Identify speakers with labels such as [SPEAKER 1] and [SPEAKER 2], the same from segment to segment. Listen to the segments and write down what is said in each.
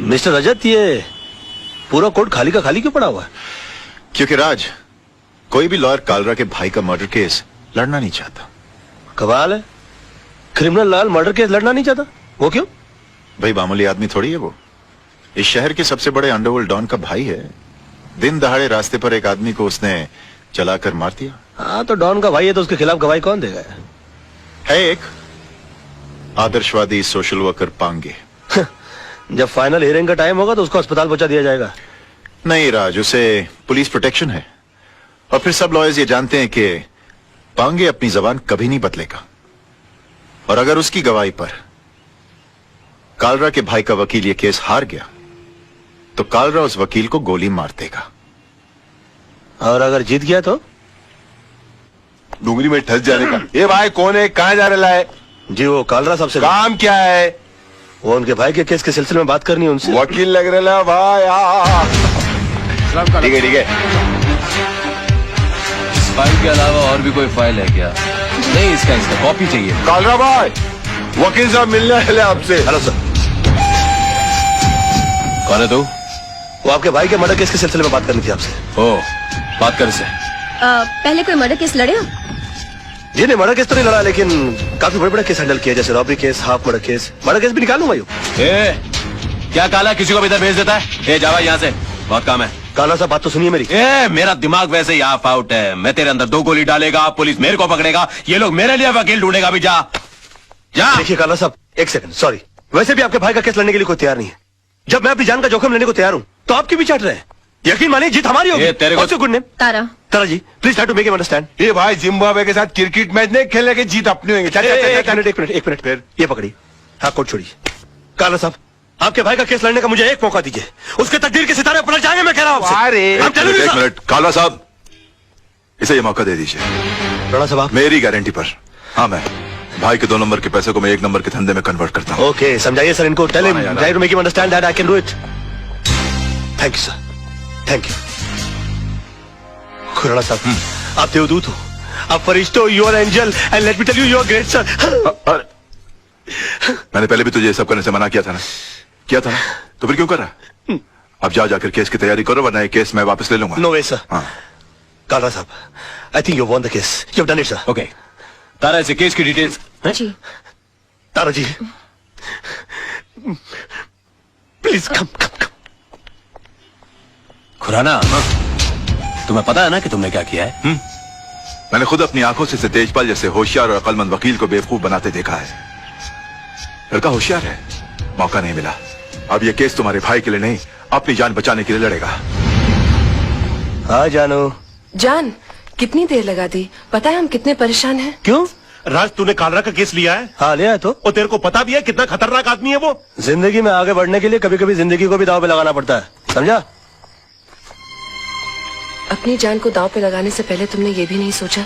[SPEAKER 1] Mister रजत, ये पूरा court खाली का खाली क्यों पड़ा हुआ है?
[SPEAKER 2] क्योंकि राज, कोई भी लॉयर कालरा के भाई का मर्डर केस लड़ना नहीं चाहता।
[SPEAKER 1] कमाल है, क्रिमिनल लाल मर्डर केस लड़ना नहीं चाहता। वो क्यों?
[SPEAKER 2] भाई मामूली आदमी थोड़ी है वो, इस शहर के सबसे बड़े अंडरवर्ल्ड डॉन का भाई है। दिन दहाड़े रास्ते पर एक आदमी को उसने चलाकर मार दिया।
[SPEAKER 1] हाँ, तो डॉन का भाई है तो उसके खिलाफ गवाही कौन देगा?
[SPEAKER 2] है एक आदर्शवादी सोशल वर्कर पांगे।
[SPEAKER 1] जब फाइनल हियरिंग का टाइम होगा तो उसको अस्पताल पहुंचा दिया जाएगा।
[SPEAKER 2] नहीं राज, उसे पुलिस प्रोटेक्शन है, और फिर सब लॉयर्स ये जानते हैं कि पांगे अपनी जबान कभी नहीं बदलेगा, और अगर उसकी गवाही पर कालरा के भाई का वकील ये केस हार गया तो कालरा उस वकील को गोली मार देगा।
[SPEAKER 1] और अगर जीत गया तो?
[SPEAKER 3] डूंगरी में ठस जाने का। ये भाई कौन है, कहाँ जा रहा है?
[SPEAKER 1] जी वो कालरा साहब से
[SPEAKER 3] काम क्या है?
[SPEAKER 1] वो उनके भाई के केस के सिलसिले में बात करनी है उनसे।
[SPEAKER 3] वकील लग रहा भाई। ठीक है ठीक है।
[SPEAKER 4] इस फाइल के अलावा और भी कोई फाइल है क्या? नहीं, इसका कॉपी चाहिए।
[SPEAKER 3] कालरा भाई, वकील साहब मिलने वाले आपसे।
[SPEAKER 1] Hello sir.
[SPEAKER 4] कौन है तू?
[SPEAKER 1] वो आपके भाई के मर्डर केस के सिलसिले में बात करनी थी आपसे।
[SPEAKER 4] ओ, बात कर इससे।
[SPEAKER 5] पहले कोई मर्डर केस लड़े हो?
[SPEAKER 1] जी नहीं, मर्डर केस तो नहीं लड़ा, लेकिन काफी बड़े बड़े केस हैंडल किया, जैसे robbery case, half murder case. Murder case भी निकालूं भाई।
[SPEAKER 4] क्या काला किसी को भी इधर भेज देता है? जावा यहाँ से, बहुत काम है।
[SPEAKER 1] काला साहब बात तो सुनिए मेरी।
[SPEAKER 4] मेरा दिमाग वैसे ही ऑफ आउट है। मैं तेरे अंदर 2 गोली डालेगा, पुलिस मेरे को पकड़ेगा, ये लोग मेरे लिए वकील ढूंढेगा भी। जा जा।
[SPEAKER 1] देखिए काला साहब, एक सेकंड, सॉरी, वैसे भी आपके भाई का केस लड़ने के लिए कोई तैयार नहीं है। जब मैं अपनी जान का जोखिम लेने को तैयार हूँ तो आपकी भी चाट रहे हैं। यकीन मानिए जीत हमारी होगी।
[SPEAKER 4] तेरे को
[SPEAKER 1] good name
[SPEAKER 5] Tara.
[SPEAKER 1] Tara ji, please try to make him understand.
[SPEAKER 3] ये भाई जिम्बाब्वे के साथ क्रिकेट मैच नहीं खेलने के, जीत अपनी होंगे।
[SPEAKER 1] एक मिनट फिर ये पकड़ी। हाँ, कोट छोड़िए। काला साहब, आपके भाई का केस लड़ने का मुझे एक मौका दीजिए, उसके तकदीर के सितारे पलट जाएंगे, मैं कह रहा हूँ।
[SPEAKER 2] एक मिनट काला साहब, इसे ये मौका दे दीजिए।
[SPEAKER 1] राणा साहब,
[SPEAKER 2] मेरी गारंटी पर। हाँ, मैं भाई के 2 नंबर के पैसे को मैं 1 नंबर के धंधे में कन्वर्ट करता हूँ।
[SPEAKER 1] ओके, समझाइए सर इनको। Tell him, try to make him understand that I can do it. Thank you sir, thank you. Khurana sahab, आप देवदूत हो, आप फरिश्ते हो, you are angel, and let me tell you, you are great sir.
[SPEAKER 2] मैंने पहले भी तुझे ये सब करने से मना किया था ना? किया था ना? तो फिर क्यों कर रहा? अब जाकर केस की तैयारी करो, वरना ये केस मैं वापस ले लूंगा।
[SPEAKER 1] No way sir.
[SPEAKER 2] हाँ।
[SPEAKER 1] Kala Sahab, I think you won the case, you have done it sir.
[SPEAKER 4] Okay, Tara इसे केस की डिटेल्स।
[SPEAKER 5] जी।
[SPEAKER 1] Tara ji, please come come come.
[SPEAKER 4] Khurana, तुम्हें पता है ना कि तुमने क्या किया है?
[SPEAKER 2] मैंने खुद अपनी आंखों से तेजपाल जैसे होशियार और अकलमंद वकील को बेवकूफ बनाते देखा है। लड़का होशियार है, मौका नहीं मिला। अब यह केस तुम्हारे भाई के लिए नहीं, अपनी जान बचाने के लिए लड़ेगा।
[SPEAKER 1] हाँ जानू।
[SPEAKER 6] जान, कितनी देर लगा दी? पता है हम कितने परेशान हैं।
[SPEAKER 1] क्यों?
[SPEAKER 7] राज, तूने कालरा का केस लिया है?
[SPEAKER 1] हाँ लिया है तो।
[SPEAKER 7] और तेरे को पता भी है कितना खतरनाक आदमी है वो?
[SPEAKER 1] जिंदगी में आगे बढ़ने के लिए कभी कभी जिंदगी को भी दांव पे लगाना पड़ता है, समझा?
[SPEAKER 6] अपनी जान को दांव पे लगाने से पहले तुमने ये भी नहीं सोचा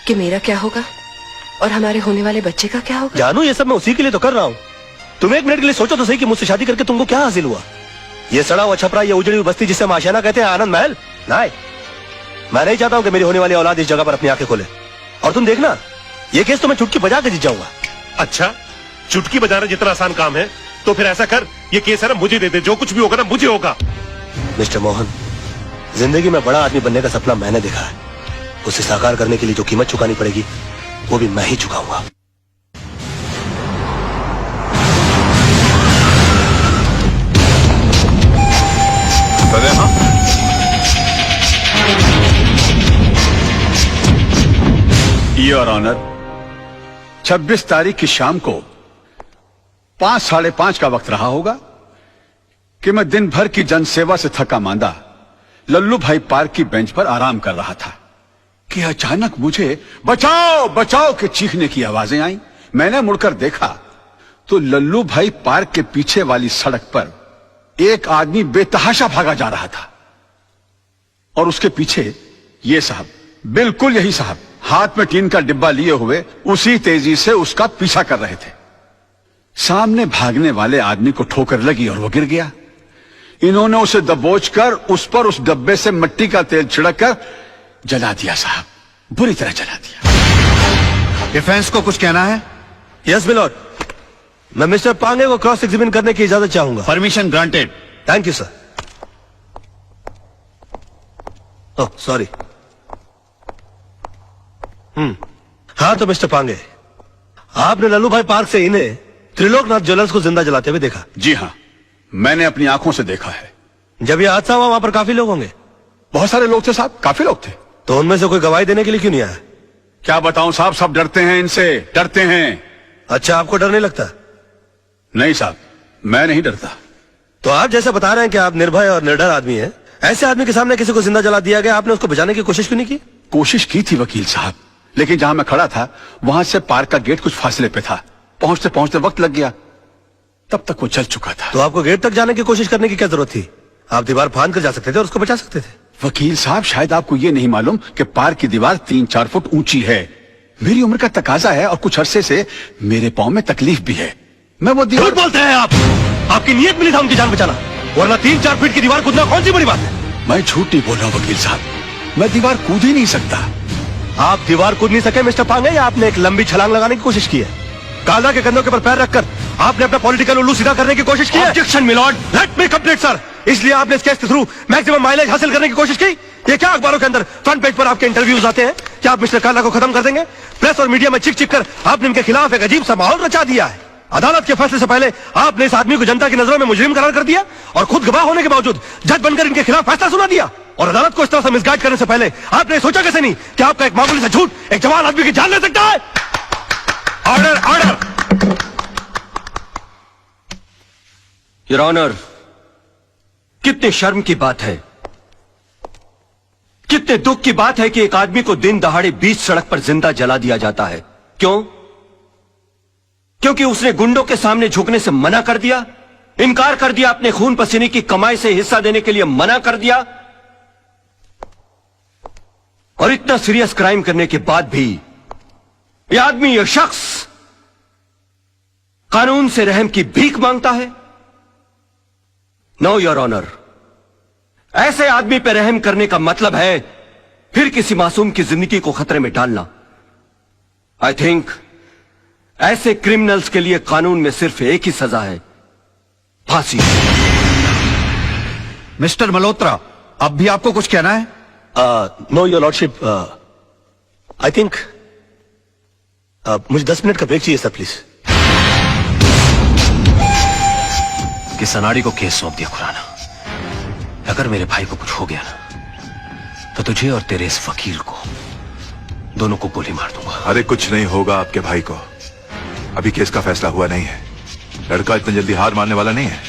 [SPEAKER 6] कि मेरा क्या होगा और हमारे होने वाले बच्चे का क्या होगा?
[SPEAKER 1] जानू, ये सब मैं उसी के लिए तो कर रहा हूँ। तुम एक मिनट के लिए सोचो तो सही कि मुझसे शादी करके तुमको क्या हासिल हुआ? ये सड़ा हुआ छपरा, ये उजड़ी हुई बस्ती जिसे हम आशियाना कहते हैं, आनंद महल? नहीं, मैं नहीं चाहता हूँ कि मेरी होने वाली औलाद इस जगह पर अपनी आंखें खोले। और तुम देखना, ये केस तो मैं चुटकी बजा के जीत जाऊंगा।
[SPEAKER 7] अच्छा, चुटकी बजाना जितना आसान काम है, तो फिर ऐसा कर, ये केस है ना मुझे दे दे, जो कुछ भी होगा ना मुझे होगा।
[SPEAKER 1] मिस्टर मोहन, जिंदगी में बड़ा आदमी बनने का सपना मैंने देखा है, उसे साकार करने के लिए जो कीमत चुकानी पड़ेगी वो भी मैं ही चुकाऊंगा।
[SPEAKER 8] योर ऑनर, 26 तारीख की शाम को 5, 5:30 का वक्त रहा होगा कि मैं दिन भर की जनसेवा से थका मांदा लल्लू भाई पार्क की बेंच पर आराम कर रहा था कि अचानक मुझे बचाओ बचाओ के चीखने की आवाजें आई। मैंने मुड़कर देखा तो लल्लू भाई पार्क के पीछे वाली सड़क पर एक आदमी बेतहाशा भागा जा रहा था, और उसके पीछे ये साहब, बिल्कुल यही साहब, हाथ में टीन का डिब्बा लिए हुए उसी तेजी से उसका पीछा कर रहे थे। सामने भागने वाले आदमी को ठोकर लगी और वो गिर गया। इन्होंने उसे दबोचकर उस पर उस डब्बे से मिट्टी का तेल छिड़क कर जला दिया साहब, बुरी तरह जला दिया।
[SPEAKER 9] डिफेंस को कुछ कहना है?
[SPEAKER 1] Yes milord. मैं मिस्टर पांगे को क्रॉस एग्जामिन करने की इजाजत चाहूंगा।
[SPEAKER 8] Permission granted.
[SPEAKER 1] Thank you sir. Oh sorry. हाँ तो मिस्टर पांगे, आपने लल्लू भाई पार्क से इन्हें त्रिलोकनाथ ज्वेलर्स को जिंदा जलाते हुए देखा?
[SPEAKER 8] जी हाँ, मैंने अपनी आंखों से देखा है।
[SPEAKER 1] जब ये हादसा हुआ वहां पर काफी लोग होंगे?
[SPEAKER 8] बहुत सारे लोग थे साहब, काफी लोग थे।
[SPEAKER 1] तो उनमें से कोई गवाही देने के लिए क्यों नहीं आया?
[SPEAKER 8] क्या बताऊं साहब, सब डरते हैं इनसे, डरते हैं।
[SPEAKER 1] अच्छा, आपको डर नहीं लगता?
[SPEAKER 8] नहीं साहब, मैं नहीं डरता।
[SPEAKER 1] तो आप जैसे बता रहे हैं कि आप निर्भय और निडर आदमी हैं, ऐसे आदमी के सामने किसी को जिंदा जला दिया गया, आपने उसको बचाने की कोशिश क्यों नहीं की?
[SPEAKER 8] कोशिश की थी वकील साहब, लेकिन जहां मैं खड़ा था वहां से पार्क का गेट कुछ फासले पे था। पहुंचते पहुंचते वक्त लग गया, तब तक वो चल चुका था।
[SPEAKER 1] तो आपको गेट तक जाने की कोशिश करने की क्या जरूरत थी? आप दीवार फांद कर जा सकते थे और उसको बचा सकते थे।
[SPEAKER 8] वकील साहब, शायद आपको ये नहीं मालूम कि पार्क की दीवार 3-4 फुट ऊंची है। मेरी उम्र का तकाजा है और कुछ अरसे से मेरे पांव में तकलीफ भी है। मैं वो दीवार...
[SPEAKER 1] झूठ बोलते हैं आप। आपकी नीयत मिली था उनकी जान बचाना, वरना 3-4 फीट की दीवार कूदना कौन सी बड़ी बात है?
[SPEAKER 8] मैं झूठ नहीं बोल रहा हूं वकील साहब, मैं दीवार कूद ही नहीं सकता।
[SPEAKER 1] आप दीवार कूद नहीं सके मिस्टर पांगे, या आपने एक लंबी छलांग लगाने की कोशिश की है? काला के कंधों के ऊपर पैर रखकर आपने अपना पॉलिटिकल उल्लू सीधा करने की कोशिश की है?
[SPEAKER 4] Objection milord.
[SPEAKER 1] Let me complete sir. इसलिए आपने इस केस के थ्रू मैक्सिमम माइलेज हासिल करने की कोशिश की। ये क्या अखबारों के अंदर फ्रंट पेज पर आपके इंटरव्यूज आते हैं? क्या आप मिस्टर काला को खत्म कर देंगे? प्रेस और मीडिया में चिक चिक कर आपने इनके खिलाफ एक अजीब सा माहौल रचा दिया है। अदालत के फैसले से पहले आपने इस आदमी को जनता की नजरों में मुजरिम करार कर दिया और खुद गवाह होने के बावजूद जज बनकर इनके खिलाफ फैसला सुना दिया। और अदालत को इस तरह से मिसगाइड करने से पहले आपने सोचा कैसे नहीं कि आपका एक मामूली सा झूठ एक जवान आदमी की जान ले सकता है?
[SPEAKER 4] Order, order. योर ऑनर, कितने शर्म की बात है, कितने दुख की बात है कि एक आदमी को दिन दहाड़े बीच सड़क पर जिंदा जला दिया जाता है। क्यों? क्योंकि उसने गुंडों के सामने झुकने से मना कर दिया, इनकार कर दिया, अपने खून पसीने की कमाई से हिस्सा देने के लिए मना कर दिया। और इतना सीरियस क्राइम करने के बाद भी यह आदमी, यह शख्स कानून से रहम की भीख मांगता है। नो योर ऑनर, ऐसे आदमी पर रहम करने का मतलब है फिर किसी मासूम की जिंदगी को खतरे में डालना। आई थिंक ऐसे क्रिमिनल्स के लिए कानून में सिर्फ एक ही सजा है, फांसी।
[SPEAKER 9] मिस्टर मल्होत्रा, अब भी आपको कुछ कहना है?
[SPEAKER 1] Know your lordship, I think मुझे 10 मिनट का ब्रेक चाहिए सर, प्लीज।
[SPEAKER 4] कि सनाड़ी को केस सौंप दिया खुराना। अगर मेरे भाई को कुछ हो गया ना, तो तुझे और तेरे इस वकील को दोनों को गोली मार दूंगा।
[SPEAKER 3] अरे कुछ नहीं होगा आपके भाई को, अभी केस का फैसला हुआ नहीं है। लड़का इतनी जल्दी हार मानने वाला नहीं है।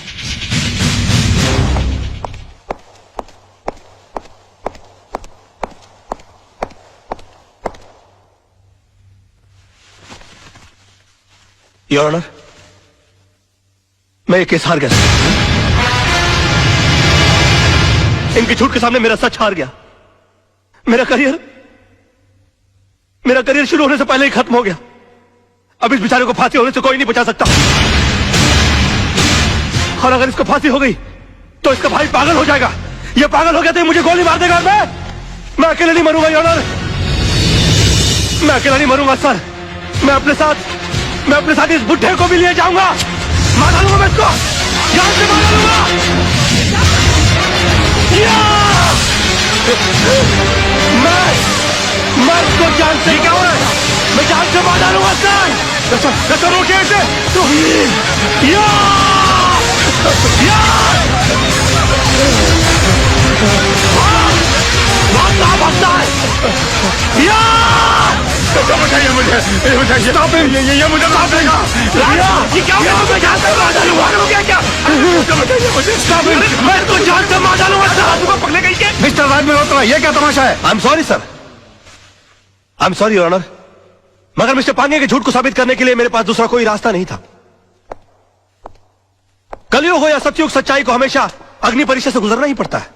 [SPEAKER 1] योर ऑनर, मैं ये केस हार गया। इनके झूठ के सामने मेरा सच हार गया। मेरा करियर शुरू होने से पहले ही खत्म हो गया। अब इस बेचारे को फांसी होने से कोई नहीं बचा सकता। और अगर इसको फांसी हो गई तो इसका भाई पागल हो जाएगा। ये पागल हो गया तो ये मुझे गोली मार देगा। मैं अकेले नहीं मरूंगा योर ऑनर, मैं अकेला नहीं मरूंगा सर। मैं अपने साथ इस बुढ़े को भी ले जाऊंगा। मार डालूंगा मैं इसको, जान से मार डालूंगा। मैं इसको जान से, क्या हो रहा है? मैं जान से मार डालूंगा सर। रोके इसे। भागता है। बताइए मुझे, ये मुझे माफ देगा। ये क्या होगा? मैं जान से मार डालूंगा। क्या बताइए मुझे, मैं इसको जान से मार डालूंगा सर। पकड़े गई के
[SPEAKER 9] मिस्टर राज मल्होत्रा, ये क्या तमाशा है?
[SPEAKER 1] I am sorry sir, I am sorry your honour, मगर मिस्टर पांगे के झूठ को साबित करने के लिए मेरे पास दूसरा कोई रास्ता नहीं था। कलयुग हो या सतयुग, सच्चाई को हमेशा अग्नि परीक्षा से गुजरना ही पड़ता है।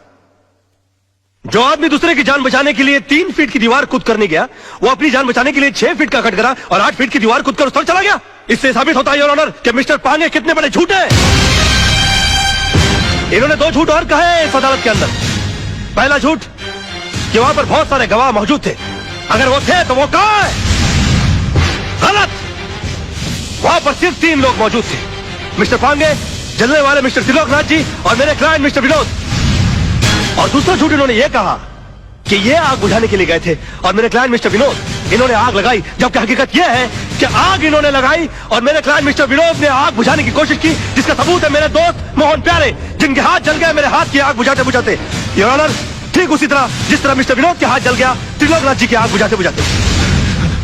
[SPEAKER 1] जो आदमी दूसरे की जान बचाने के लिए 3 फीट की दीवार कूद करने गया, वो अपनी जान बचाने के लिए 6 फीट का कटघरा और 8 फीट की दीवार कूद कर उस पर चला गया। इससे साबित होता है योर ऑनर कि मिस्टर पांगे कितने बड़े झूठे हैं। इन्होंने 2 झूठ और कहे इस अदालत के अंदर। पहला झूठ कि वहां पर बहुत सारे गवाह मौजूद थे, अगर वो थे तो वो कहां है? गलत। वहां पर सिर्फ 3 लोग मौजूद थे, मिस्टर पांगे, जलने वाले मिस्टर त्रिलोकनाथ जी और मेरे क्लाइंट मिस्टर विनोद। और दूसरा झूठ इन्होंने ये कहा कि ये आग बुझाने के लिए गए थे और मेरे क्लाइंट मिस्टर विनोद इन्होंने आग लगाई, जबकि हकीकत यह है कि आग इन्होंने लगाई और मेरे क्लाइंट मिस्टर विनोद ने आग बुझाने की कोशिश की, जिसका सबूत है मेरे दोस्त मोहन प्यारे, जिनके हाथ जल गए मेरे हाथ की आग बुझाते बुझाते। योर ऑनर, ठीक उसी तरह जिस तरह मिस्टर विनोद के हाथ जल गया त्रिलोकनाथ जी की आग बुझाते बुझाते।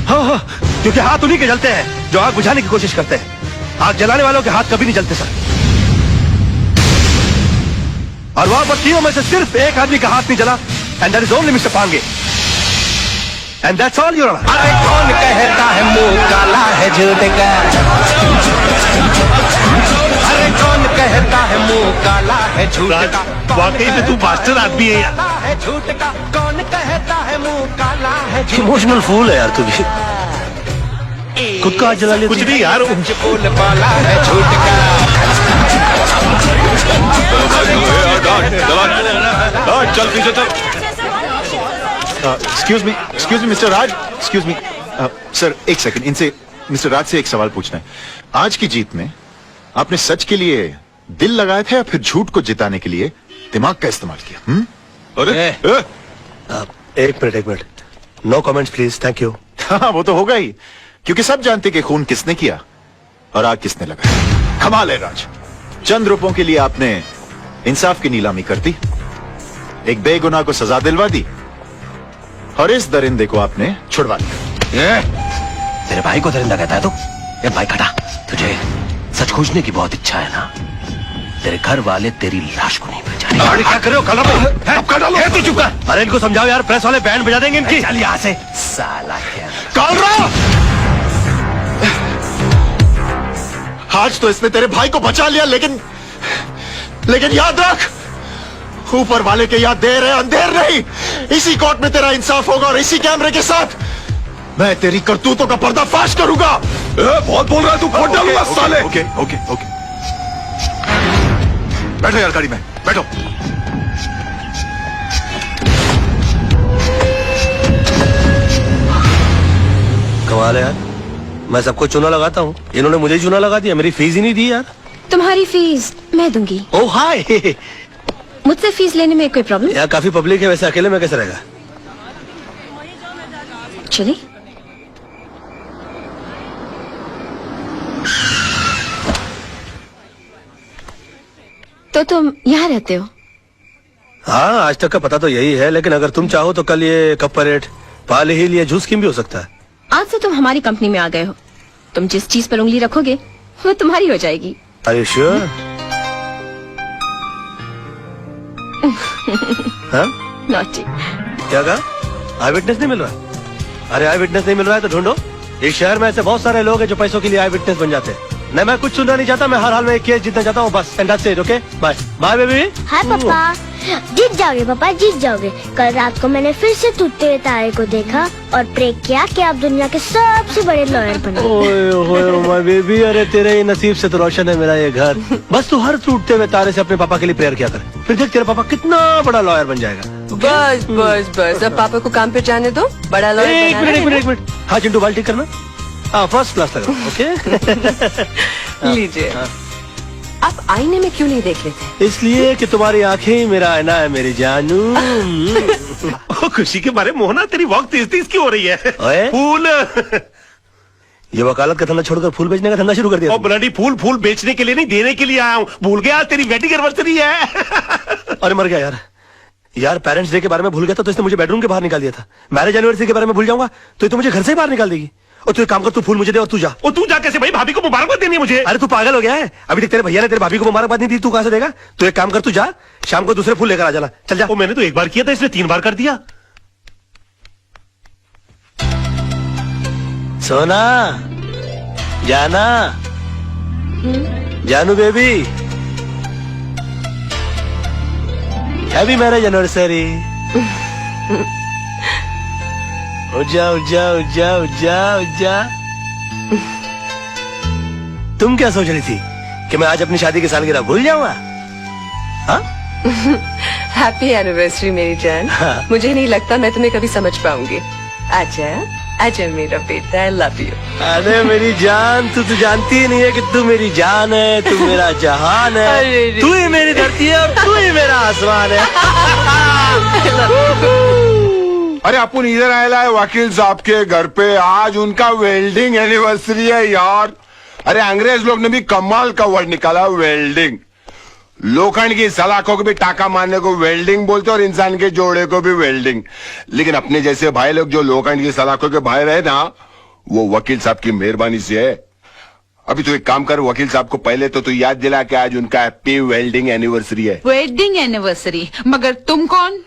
[SPEAKER 1] हाँ, क्योंकि हाथ उन्हीं के जलते हैं जो आग बुझाने की कोशिश करते हैं। आग जलाने वालों के हाथ कभी नहीं जलते सर। और वहां पर तीनों में से सिर्फ एक आदमी का हाथ नहीं जला, and that is only mister Pange, and that's all your honour.
[SPEAKER 10] अरे कौन कहता है मुंह काला है झूठ का? अरे कौन कहता है मुंह काला है झूठ
[SPEAKER 7] राज,
[SPEAKER 10] का?
[SPEAKER 7] वाकई में तू मास्टर आदमी है यार।
[SPEAKER 10] है झूठ का? कौन कहता है मुंह काला है झूठ?
[SPEAKER 1] इमोशनल फूल है यार तू भी, खुद का हाथ जला लिया।
[SPEAKER 7] कुछ नहीं यार,
[SPEAKER 10] कुछ बोल वाला है झूठ का।
[SPEAKER 3] चल पीछे चल।
[SPEAKER 2] एक्सक्यूज मी मिस्टर राज, एक्सक्यूज मी सर, एक सेकंड, इनसे मिस्टर राज से एक सवाल पूछना है। आज की जीत में आपने सच के लिए दिल लगाया था या फिर झूठ को जिताने के लिए दिमाग का इस्तेमाल किया?
[SPEAKER 3] अरे
[SPEAKER 1] एक minute, no comments please, thank you.
[SPEAKER 2] हाँ, वो तो होगा ही, क्योंकि सब जानते कि खून किसने किया और आग किसने लगाया। कमाल है राज, चंद रुपयों के लिए आपने इंसाफ की नीलामी कर दी, एक बेगुनाह को सजा दिलवा दी और इस दरिंदे को आपने छुड़वा दिया।
[SPEAKER 4] तेरे भाई को दरिंदा कहता है तू? ये भाई खटा, तुझे सच खोजने की बहुत इच्छा है ना? तेरे घर वाले तेरी लाश को नहीं पहचाने।
[SPEAKER 1] क्या कर रहे हो? कलर डालो। तू चुप कर। अरे इनको समझाओ यार, प्रेस वाले बैंड बजा देंगे इनकी।
[SPEAKER 4] चल यहाँ से साला। क्या
[SPEAKER 2] आज तो इसने तेरे भाई को बचा लिया, लेकिन याद रख, ऊपर वाले के याद देर है अंधेर नहीं। इसी कोर्ट में तेरा इंसाफ होगा और इसी कैमरे के साथ मैं तेरी करतूतों का पर्दाफाश करूंगा।
[SPEAKER 3] बहुत बोल रहा है तू, फोड़ डालूंगा साले। ओके ओके ओके, बैठो यार गाड़ी में, बैठो।
[SPEAKER 1] कमाल है यार, मैं सबको चूना लगाता हूँ, इन्होंने मुझे चूना लगा दिया, मेरी फीस ही नहीं दी यार।
[SPEAKER 5] तुम्हारी फीस मैं दूंगी।
[SPEAKER 1] ओह हाय।
[SPEAKER 5] मुझसे फीस लेने में कोई प्रॉब्लम?
[SPEAKER 1] यार काफी पब्लिक है, वैसे अकेले में कैसे रहेगा?
[SPEAKER 5] चलिए। तो तुम यहाँ रहते हो?
[SPEAKER 1] हाँ, आज तक का पता तो यही है, लेकिन अगर तुम चाहो तो कल ये कप परेड, पाले हिल या जूस स्कीम भी हो सकता है।
[SPEAKER 5] आज से तुम हमारी कंपनी में आ गए हो, तुम जिस चीज पर उंगली रखोगे वो तुम्हारी हो जाएगी।
[SPEAKER 1] Are you sure? हाँ?
[SPEAKER 5] नॉटी।
[SPEAKER 1] क्या कहा? आई विटनेस नहीं मिल रहा? अरे आई विटनेस नहीं मिल रहा है तो ढूंढो। इस शहर में ऐसे बहुत सारे लोग हैं जो पैसों के लिए आई विटनेस बन जाते हैं। नहीं, मैं कुछ सुनना नहीं चाहता, मैं हर हाल में एक केस जीतना चाहता हूँ बस। And that's it, okay? Bye bye baby.
[SPEAKER 11] Hi papa. जीत जाओगे पापा, जीत जाओगे। कल रात को मैंने फिर से टूटते हुए तारे को देखा और प्रे किया कि आप दुनिया के सबसे बड़े लॉयर बनो।
[SPEAKER 1] ओए ओए माय बेबी, अरे तेरे ही नसीब से तो रोशन है मेरा ये घर। बस तू हर टूटते हुए तारे से अपने पापा के लिए प्रेयर किया कर, फिर देख तेरा पापा कितना बड़ा लॉयर बन जाएगा।
[SPEAKER 6] बस बस बस, अब पापा को काम पे जाने दो, बड़ा लॉयर
[SPEAKER 1] एक
[SPEAKER 6] बनाना
[SPEAKER 1] मिनट
[SPEAKER 6] है
[SPEAKER 1] एक मिनट
[SPEAKER 6] ना?
[SPEAKER 1] एक मिनट। हाँ चिंटू, बाल ठीक करना। हाँ, फर्स्ट क्लास लग रहा, ओके?
[SPEAKER 6] लीजिए। आप आईने में क्यों नहीं देख लेते?
[SPEAKER 1] इसलिए कि तुम्हारी आंखें ही मेरा आईना है मेरी जानू।
[SPEAKER 7] ओ, खुशी के मारे मोहना तेरी वॉक तेज तेज क्यों हो रही है?
[SPEAKER 1] ओए?
[SPEAKER 7] फूल।
[SPEAKER 1] ये वकालत का धंधा छोड़कर फूल बेचने का धंधा शुरू कर दिया
[SPEAKER 7] और ब्लडी फूल बेचने के लिए नहीं, देने के लिए आया हूँ। भूल गया तेरी वेडिंग एनिवर्सरी है।
[SPEAKER 1] अरे मर गया यार, पेरेंट्स डे के बारे में भूल गया था तो इसने मुझे बेडरूम के बाहर निकाल दिया था। मैरिज एनिवर्सरी के बारे में भूल जाऊंगा तो ये तो मुझे घर से ही बाहर निकाल देगी। और तू एक काम कर, तू फूल मुझे दे और तू जा।
[SPEAKER 7] और तू जा कैसे भाई? भाभी को मुबारकबाद देनी है मुझे।
[SPEAKER 1] अरे तू पागल हो गया है? अभी तक तेरे भैया ने तेरे भाभी को मुबारकबाद नहीं दी, तू कहां से देगा? तू एक काम कर, तू जा, शाम को दूसरे फूल लेकर आ जाना। चल जा।
[SPEAKER 7] वो मैंने तो एक बार किया था, इसने 3 बार कर दिया।
[SPEAKER 1] सोना, जाना, जानू बेबी, हैप्पी मैरिज एनिवर्सरी। उजा उजा उजा उजा उजा। तुम क्या सोच रही थी कि मैं आज अपनी शादी की सालगिरह भूल जाऊंगा? हाँ?
[SPEAKER 6] हैप्पी एनिवर्सरी मेरी जान।
[SPEAKER 1] हाँ।
[SPEAKER 6] मुझे नहीं लगता मैं तुम्हें कभी समझ पाऊंगी। अच्छा आजा मेरा बेटा, आई लव यू।
[SPEAKER 1] अरे मेरी जान, तू तो जानती ही नहीं है कि तू मेरी जान है, तू मेरा जहान है, तू ही मेरी धरती है और तू ही मेरा आसमान है।
[SPEAKER 9] अरे अपन इधर आया है वकील साहब के घर पे, आज उनका वेल्डिंग एनिवर्सरी है यार। अरे अंग्रेज लोग ने भी कमाल का वर्ड निकाला, वेल्डिंग। लोखंड की सलाखों को भी टाका मारने को वेल्डिंग बोलते और इंसान के जोड़े को भी वेल्डिंग। लेकिन अपने जैसे भाई लोग जो लोखंड की सलाखों के भाई रहे ना, वो वकील साहब की मेहरबानी से है। अभी तो एक काम कर, वकील साहब को पहले तो तू याद दिला कि आज उनका हैप्पी वेल्डिंग एनिवर्सरी है।
[SPEAKER 12] Wedding anniversary? मगर तुम कौन?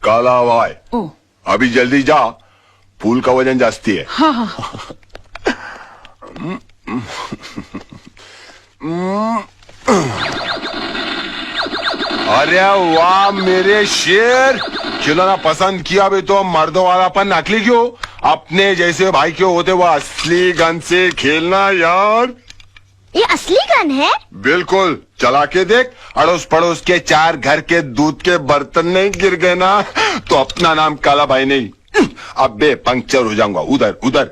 [SPEAKER 9] काला भाई।
[SPEAKER 12] ओ,
[SPEAKER 9] अभी जल्दी जा, फूल का वजन जास्ती है।
[SPEAKER 12] हाँ हाँ।
[SPEAKER 9] अरे वाह मेरे शेर, खिलौना पसंद किया भी तो मर्दों वालापन नकली क्यों? अपने जैसे भाई क्यों होते वो असली गन से खेलना यार।
[SPEAKER 11] ये असली गन है?
[SPEAKER 9] बिल्कुल, चला के देख, अड़ोस पड़ोस के 4 घर के दूध के बर्तन नहीं गिर गए ना तो अपना नाम काला भाई नहीं, अब बे पंक्चर हो जाऊंगा उधर उधर।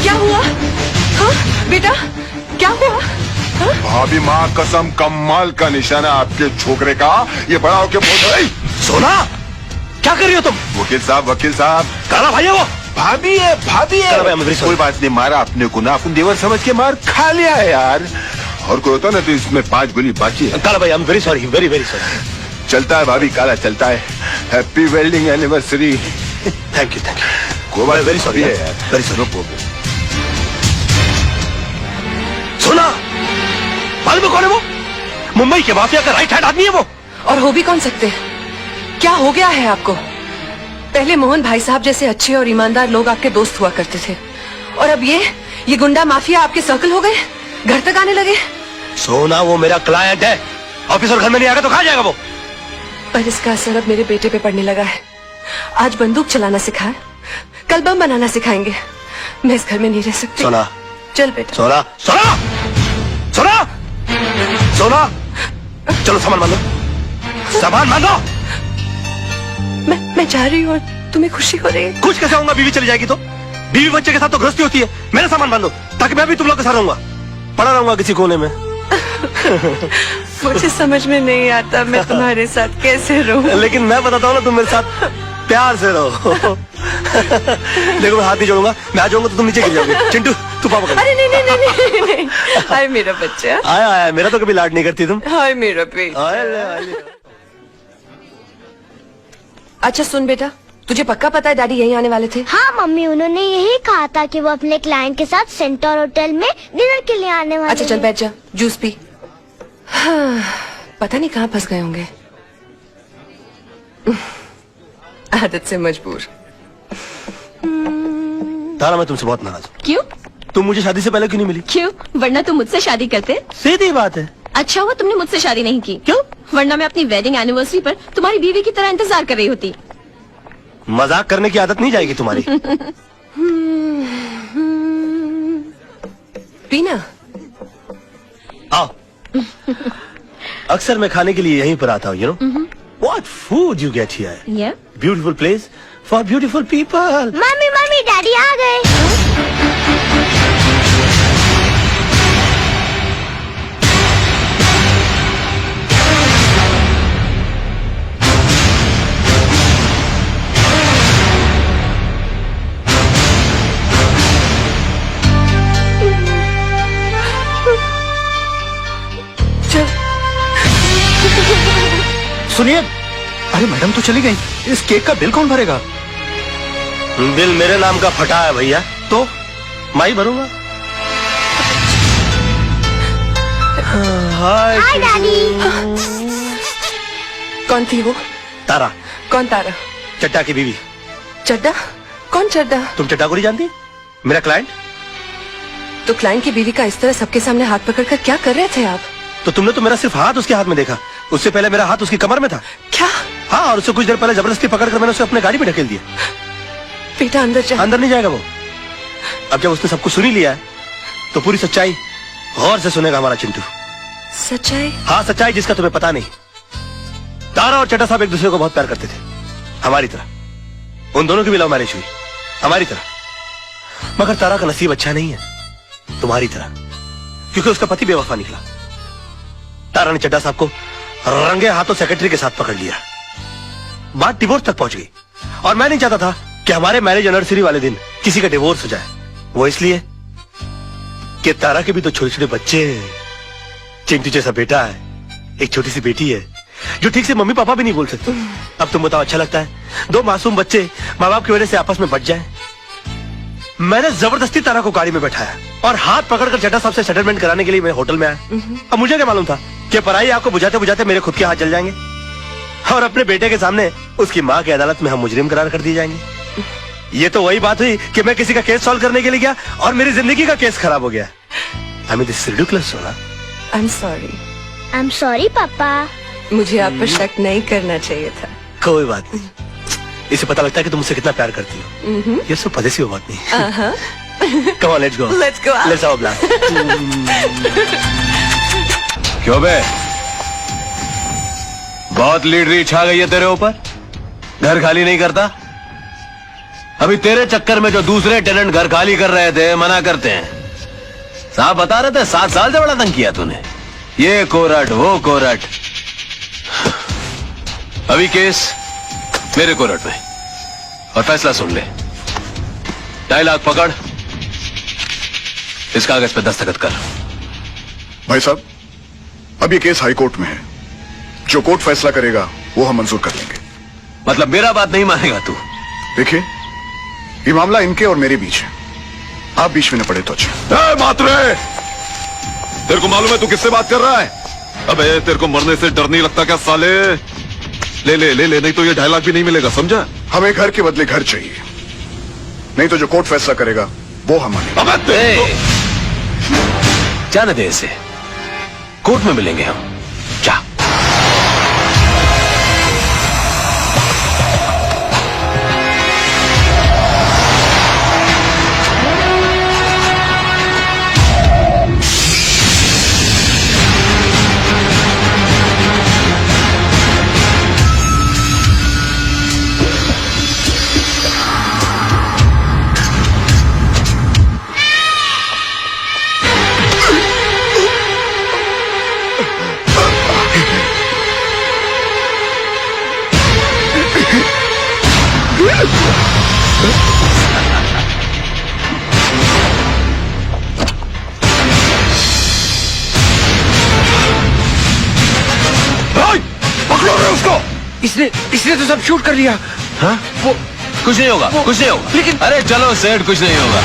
[SPEAKER 6] क्या हुआ? हाँ बेटा, क्या हुआ? हाँ?
[SPEAKER 9] भाभी माँ कसम, कमाल का निशाना आपके छोकरे का। ये बड़ा होके बोल।
[SPEAKER 1] सोना, क्या कर रही हो तुम?
[SPEAKER 9] वकील साहब
[SPEAKER 1] काला भाई है वो।
[SPEAKER 9] भाभी है
[SPEAKER 1] काला भाई, I'm very sorry।
[SPEAKER 9] कोई बात नहीं, मारा अपने को ना, अपन देवर समझ के मार खा लिया है यार। और कोई होता ना तो इसमें 5 गोली बाकी है।
[SPEAKER 1] काला भाई, I'm very sorry, very very sorry।
[SPEAKER 9] चलता है भाभी, काला चलता है। Happy welding anniversary.
[SPEAKER 1] Thank you
[SPEAKER 9] कोई बात
[SPEAKER 1] very sorry
[SPEAKER 9] है
[SPEAKER 1] यार,
[SPEAKER 9] यार,
[SPEAKER 1] very sorry।
[SPEAKER 9] No problem.
[SPEAKER 1] सोना, मालूम है कौन है वो? मुंबई के माफिया का राइट हैंड आदमी है वो।
[SPEAKER 6] और हो भी कौन सकते हैं? क्या हो गया है आपको? पहले मोहन भाई साहब जैसे अच्छे और ईमानदार लोग आपके दोस्त हुआ करते थे, और अब ये गुंडा माफिया आपके सर्कल हो गए, घर तक आने लगे।
[SPEAKER 1] सोना, वो मेरा क्लाइंट है, ऑफिसर घर में नहीं आएगा तो कहाँ जाएगा वो?
[SPEAKER 6] पर इसका असर अब मेरे बेटे पे पड़ने लगा है। आज बंदूक चलाना सिखाए, कल बम बनाना सिखाएंगे। मैं इस घर में नहीं रह सकती।
[SPEAKER 1] सोना,
[SPEAKER 6] चल बेटा।
[SPEAKER 1] सोना, सोना, सोना, सोना, चलो सामान मान लो, सामान मान लो।
[SPEAKER 6] मैं जा रही हूँ, तुम्हें खुशी हो रही है?
[SPEAKER 1] कुछ कैसे होगा? बीवी चली जाएगी तो? बीवी बच्चे के साथ तो गृहस्थी होती है। मेरा सामान मान लो ताकि मैं भी तुम लोग के साथ रहूंगा, पड़ा रहूंगा किसी कोने में।
[SPEAKER 6] मुझे समझ में नहीं आता मैं तुम्हारे साथ कैसे रहूं।
[SPEAKER 1] लेकिन मैं बताता हूँ ना, तुम मेरे साथ प्यार से रहो। देखो मैं हाथ नहीं जोड़ूंगा, मैं आ जाऊंगा तो तुम नीचे गिर जाओगे। चिंटू, तू पापा कर।
[SPEAKER 6] अरे नहीं। हाय मेरा बच्चा।
[SPEAKER 1] आया, मेरा तो कभी लाड नहीं करती तुम।
[SPEAKER 6] हाय मेरा बेटा। अच्छा सुन बेटा, तुझे पक्का पता है डैडी यहीं आने वाले थे?
[SPEAKER 11] हाँ मम्मी, उन्होंने यही कहा था कि वो अपने क्लाइंट के साथ सेंटर होटल में डिनर के लिए आने वाले
[SPEAKER 6] अच्छा चल
[SPEAKER 11] हैं।
[SPEAKER 6] बैठ जा, जूस पी। हाँ, पता नहीं कहाँ फंस गए होंगे, आदत से मजबूर।
[SPEAKER 1] तारा, मैं तुमसे बहुत नाराज हूँ।
[SPEAKER 5] क्यों?
[SPEAKER 1] तुम मुझे शादी से पहले क्यों नहीं मिली?
[SPEAKER 5] क्यों? वरना तुम मुझसे शादी करते।
[SPEAKER 1] सीधी बात है।
[SPEAKER 5] अच्छा हुआ तुमने मुझसे शादी नहीं की।
[SPEAKER 1] क्यों?
[SPEAKER 5] वरना मैं अपनी वेडिंग एनिवर्सरी पर तुम्हारी बीवी की तरह इंतजार कर रही होती।
[SPEAKER 1] मजाक करने की आदत नहीं जाएगी तुम्हारी।
[SPEAKER 6] पीना।
[SPEAKER 1] आओ। अक्सर मैं खाने के लिए यहीं पर आता हूँ, you know? What food you get here?
[SPEAKER 5] Yeah.
[SPEAKER 1] Beautiful place for beautiful people.
[SPEAKER 11] Mummy daddy आ गए।
[SPEAKER 9] सुनिए, अरे मैडम तो चली गई, इस केक का बिल कौन भरेगा?
[SPEAKER 1] बिल मेरे नाम का फटा है भैया, तो मैं ही भरूंगा। हाय
[SPEAKER 11] डैडी।
[SPEAKER 6] कौन थी वो?
[SPEAKER 1] तारा।
[SPEAKER 6] कौन तारा?
[SPEAKER 1] चड्डा की बीवी।
[SPEAKER 6] चड्डा? कौन चड्डा?
[SPEAKER 1] तुम चड्डा को नहीं जानती? मेरा क्लाइंट।
[SPEAKER 6] तो क्लाइंट की बीवी का इस तरह सबके सामने हाथ पकड़कर क्या कर रहे थे आप?
[SPEAKER 1] तो तुमने तो मेरा सिर्फ हाथ उसके हाथ में देखा, उससे पहले मेरा हाथ उसकी कमर में था।
[SPEAKER 6] क्या?
[SPEAKER 1] हाँ, और उससे कुछ देर पहले जबरदस्ती पकड़कर मैंने उसे अपने गाड़ी में ढकेल दिया।
[SPEAKER 6] बेटा अंदर जा।
[SPEAKER 1] अंदर नहीं जाएगा वो। अब जब उसने सब कुछ सुन ही लिया है तो पूरी सच्चाई गौर से सुनेगा हमारा चिंटू।
[SPEAKER 6] सच्चाई?
[SPEAKER 1] हाँ, सच्चाई जिसका तुम्हें पता नहीं। तारा और चड्डा साहब एक दूसरे को बहुत प्यार करते थे, हमारी तरह। उन दोनों की भी लव मैरिज हुई, हमारी तरह। मगर तारा का नसीब अच्छा नहीं है, तुम्हारी तरह, क्योंकि उसका पति बेवफा निकला। तारा ने चड्डा साहब को रंगे हाथों सेक्रेटरी के साथ पकड़ लिया। बात डिवोर्स तक पहुंच गई और मैं नहीं चाहता था कि हमारे मैरिज एनिवर्सरी वाले दिन किसी का डिवोर्स हो जाए। वो इसलिए कि तारा के भी तो छोटे छोटे बच्चे हैं। चिंटू जैसा बेटा है, एक छोटी सी बेटी है जो ठीक से मम्मी पापा भी नहीं बोल सकते। अब तुम बताओ, अच्छा लगता है दो मासूम बच्चे माँ बाप की वजह से आपस में बच जाएं? मैंने जबरदस्ती तारा को गाड़ी में बैठाया और हाथ पकड़कर चड्डा साहब से सेटलमेंट कराने के लिए मैं होटल में आया। अब मुझे क्या मालूम था कि पराई आग को बुझाते बुझाते मेरे खुद के हाथ जल जाएंगे और अपने बेटे के सामने उसकी माँ की अदालत में हम मुजरिम करार कर दिए जाएंगे। ये तो वही बात हुई कि मैं किसी का केस सॉल्व करने के लिए गया और मेरी जिंदगी का केस खराब हो गया। I mean, this is ridiculous, सोना।
[SPEAKER 6] आई am sorry.
[SPEAKER 11] I am sorry पापा।
[SPEAKER 6] मुझे आप पर शक नहीं करना चाहिए था।
[SPEAKER 1] कोई बात नहीं, इसे पता लगता है कि तुम मुझसे कितना प्यार करती हो। ये सब पदेसी बात नहीं। Come on, let's go.
[SPEAKER 6] Let's go out.
[SPEAKER 1] Let's have a blast.
[SPEAKER 4] क्यों बे, बहुत लीडरी छा गई है तेरे ऊपर? घर खाली नहीं करता? अभी तेरे चक्कर में जो दूसरे टेनेंट घर खाली कर रहे थे मना करते हैं। साहब बता रहे थे 7 साल से बड़ा तंग किया तूने, ये कोरट वो कोरट। अभी केस मेरे कोरट में और फैसला सुन ले। 2.5 लाख पकड़, इस कागज पे दस्तखत कर।
[SPEAKER 3] भाई साहब, अब ये केस हाई कोर्ट में है, जो कोर्ट फैसला करेगा वो हम मंजूर कर लेंगे।
[SPEAKER 4] मतलब मेरा बात नहीं मानेगा तू?
[SPEAKER 3] देखिए, ये मामला इनके और मेरे बीच है, आप बीच में न पड़े तो अच्छा।
[SPEAKER 7] मातरे, तेरे को मालूम है तू किससे बात कर रहा है? अबे तेरे को मरने से डर नहीं लगता क्या साले? ले ले ले ले, नहीं तो ये 2.5 लाख भी नहीं मिलेगा, समझा?
[SPEAKER 3] हमें घर के बदले घर चाहिए, नहीं तो जो कोर्ट फैसला करेगा वो हम मानेंगे।
[SPEAKER 4] जाने दे इसे, कोर्ट में मिलेंगे हम। जा।
[SPEAKER 7] पकड़ो रे उसको।
[SPEAKER 4] इसने तो सब शूट कर लिया। हाँ? वो कुछ नहीं होगा, कुछ नहीं होगा। लेकिन अरे चलो सेठ, कुछ नहीं होगा।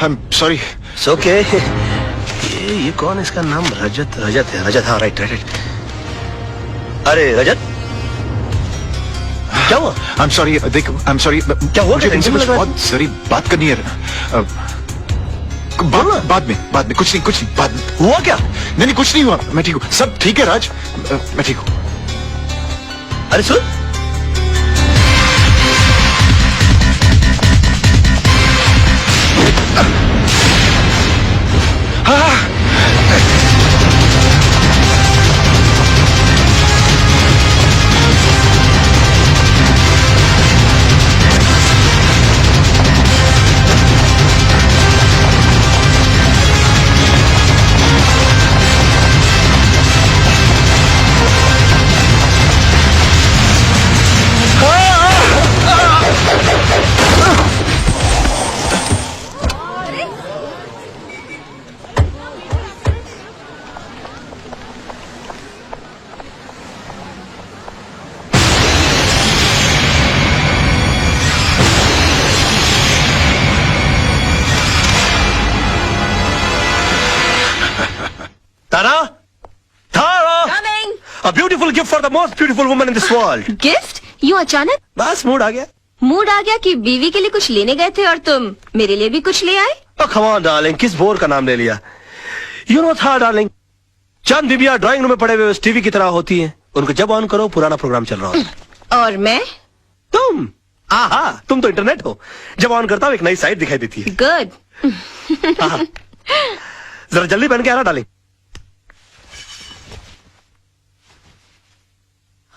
[SPEAKER 2] I'm sorry.
[SPEAKER 1] It's okay. ये कौन है? इसका नाम रजत है। रजत, हाँ, राइट राइट। अरे रजत, क्या हुआ?
[SPEAKER 2] आई एम सॉरी, देख आई एम सॉरी।
[SPEAKER 1] क्या हुआ?
[SPEAKER 2] मुझे तुमसे
[SPEAKER 1] टेंशन
[SPEAKER 2] कुछ
[SPEAKER 1] लग रहा है?
[SPEAKER 2] बहुत जरूरी बात करनी है। बाद में कुछ नहीं बाद में।
[SPEAKER 1] हुआ क्या?
[SPEAKER 2] नहीं कुछ नहीं हुआ, मैं ठीक हूँ, सब ठीक है राज, मैं ठीक हूँ।
[SPEAKER 1] अरे सुन, तारा, तारा,
[SPEAKER 5] coming.
[SPEAKER 1] a beautiful gift for the most beautiful woman in this world.
[SPEAKER 5] Gift? यूं अचानक?
[SPEAKER 1] बस मूड आ गया।
[SPEAKER 5] मूड आ गया कि बीवी के लिए कुछ लेने गए थे और तुम मेरे लिए भी कुछ ले आए?
[SPEAKER 1] come on डार्लिंग, किस बोर का नाम ले लिया? You know था डार्लिंग, चंद बीबियां ड्राइंग रूम में पड़े हुए टीवी की तरह होती हैं, उनको जब ऑन करो पुराना प्रोग्राम चल रहा होता है।
[SPEAKER 5] और मैं?
[SPEAKER 1] तुम? आहा, तुम तो इंटरनेट हो, जब ऑन करता हूँ एक नई साइट दिखाई देती है।
[SPEAKER 5] गुड।
[SPEAKER 1] जरा जल्दी पहन के आना डार्लिंग।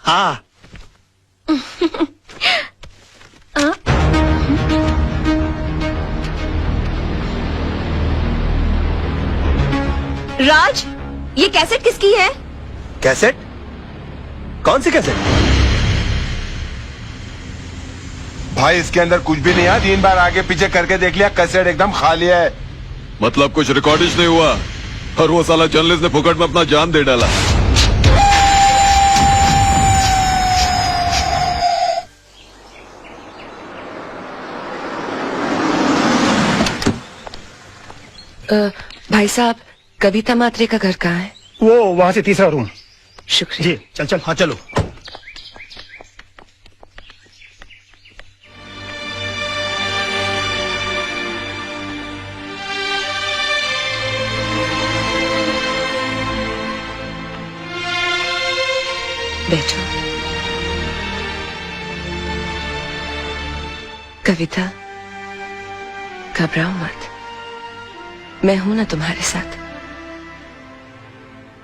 [SPEAKER 1] हाँ।
[SPEAKER 5] राज, ये कैसेट किसकी है?
[SPEAKER 1] कैसेट? कौन सी कैसेट?
[SPEAKER 9] भाई इसके अंदर कुछ भी नहीं है, 3 बार आगे पीछे करके देख लिया, कैसेट एकदम खाली है।
[SPEAKER 7] मतलब कुछ रिकॉर्डिश नहीं हुआ और वो साला जर्नलिस्ट ने फुकट में अपना जान दे डाला।
[SPEAKER 6] भाई साहब, कविता मात्रे का घर कहाँ है?
[SPEAKER 8] वो वहां से तीसरा रूम।
[SPEAKER 6] शुक्रिया
[SPEAKER 8] जी चल चल, हाँ चलो।
[SPEAKER 6] बैठो। कविता, घबराओ मत, मैं हूं ना तुम्हारे साथ।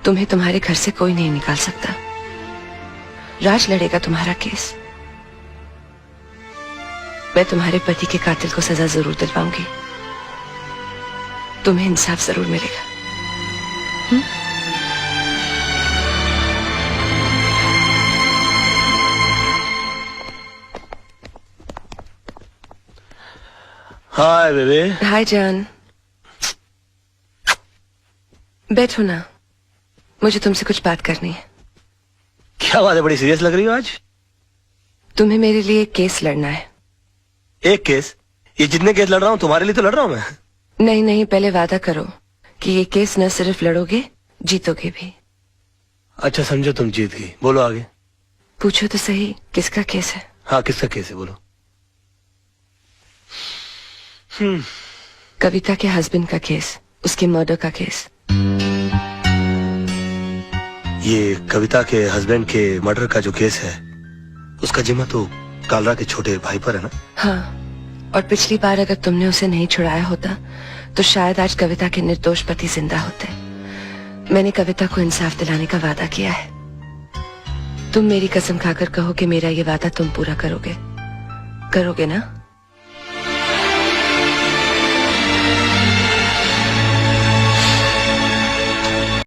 [SPEAKER 6] तुम्हें तुम्हारे घर से कोई नहीं निकाल सकता। राज लड़ेगा तुम्हारा केस। मैं तुम्हारे पति के कातिल को सजा जरूर दिलवाऊंगी। तुम्हें इंसाफ जरूर मिलेगा।
[SPEAKER 1] Hi baby.
[SPEAKER 6] हाय जान, बैठो ना, मुझे तुमसे कुछ बात करनी है।
[SPEAKER 1] क्या बात है, बड़ी सीरियस लग रही हो आज?
[SPEAKER 6] तुम्हें मेरे लिए एक केस लड़ना है।
[SPEAKER 1] एक केस? ये जितने केस लड़ रहा हूँ तुम्हारे लिए तो लड़ रहा हूँ मैं।
[SPEAKER 6] नहीं नहीं, पहले वादा करो कि ये केस न सिर्फ लड़ोगे, जीतोगे भी।
[SPEAKER 1] अच्छा समझो तुम जीत गई, बोलो आगे।
[SPEAKER 6] पूछो तो सही, किसका केस है?
[SPEAKER 1] हाँ किसका केस है, बोलो।
[SPEAKER 6] कविता के हस्बैंड का केस, उसके मर्डर का केस।
[SPEAKER 1] ये कविता के हस्बैंड के मर्डर का जो केस है, उसका जिम्मा तो कालरा के छोटे भाई पर है ना?
[SPEAKER 6] हाँ, और पिछली बार अगर तुमने उसे नहीं छुड़ाया होता तो शायद आज कविता के निर्दोष पति जिंदा होते। मैंने कविता को इंसाफ दिलाने का वादा किया है। तुम मेरी कसम खाकर कहो कि मेरा ये वादा तुम पूरा करोगे, करोगे ना?